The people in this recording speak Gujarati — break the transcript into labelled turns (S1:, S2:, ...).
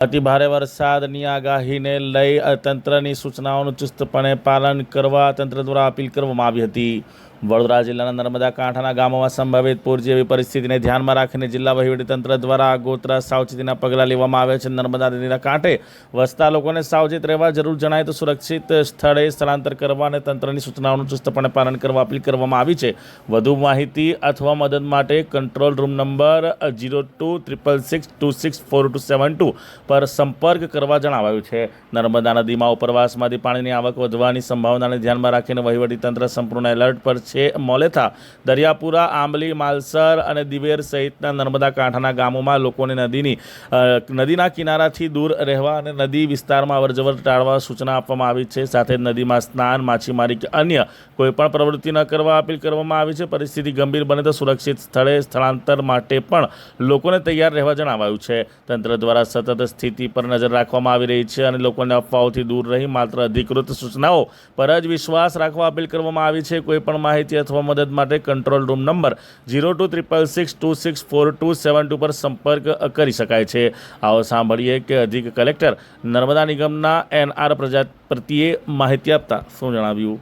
S1: અતિભારે વરસાદની આગાહીને લઈ તંત્રની સૂચનાઓનું ચુસ્તપણે પાલન કરવા તંત્ર દ્વારા અપીલ કરવામાં આવી હતી. વડોદરા જિલ્લાના નર્મદા કાંઠાના ગામોમાં સંભવિત પૂર જેવી પરિસ્થિતિને ધ્યાનમાં રાખીને જિલ્લા વહીવટીતંત્ર દ્વારા આગોતરા સાવચેતીના પગલાં લેવામાં આવ્યા છે. નર્મદા નદીના કાંઠે વસતા લોકોને સાવચેત રહેવા, જરૂર જણાય તો સુરક્ષિત સ્થળે સ્થળાંતર કરવા અને તંત્રની સૂચનાઓનું ચુસ્તપણે પાલન કરવા અપીલ કરવામાં આવી છે. વધુ માહિતી અથવા મદદ માટે કંટ્રોલ રૂમ નંબર 0266626472 પર સંપર્ક કરવા જણાવાયું છે. નર્મદા નદીમાં ઉપરવાસમાંથી પાણીની આવક વધવાની સંભાવનાને ધ્યાનમાં રાખીને વહીવટીતંત્ર સંપૂર્ણ એલર્ટ પર છે. મોલેથા, દરિયાપુરા, આંબલી, માલસર અને દિવેર સહિતના નર્મદા કાંઠાના ગામોમાં લોકોને નદીના કિનારાથી દૂર રહેવા અને નદી વિસ્તારમાં અવરજવર ટાળવા સૂચના આપવામાં આવી છે. સાથે જ નદીમાં સ્નાન, માછીમારી કે અન્ય કોઈપણ પ્રવૃત્તિ ન કરવા અપીલ કરવામાં આવી છે. પરિસ્થિતિ ગંભીર બને તો સુરક્ષિત સ્થળે સ્થળાંતર માટે પણ લોકોને તૈયાર રહેવા જણાવાયું છે. તંત્ર દ્વારા સતત સ્થિતિ પર નજર રાખવામાં આવી રહી છે અને લોકોને અફવાઓથી દૂર રહી માત્ર અધિકૃત સૂચનાઓ પર જ વિશ્વાસ રાખવા અપીલ કરવામાં આવી છે. કોઈપણ માહિતી અથવા મદદ માટે કંટ્રોલ રૂમ નંબર 0266626472 પર સંપર્ક કરી શકાય છે. આવો સાંભળીએ કે અધિક કલેક્ટર નર્મદા નિગમના NR પ્રજાપતિએ માહિતી આપતા શું જણાવ્યું.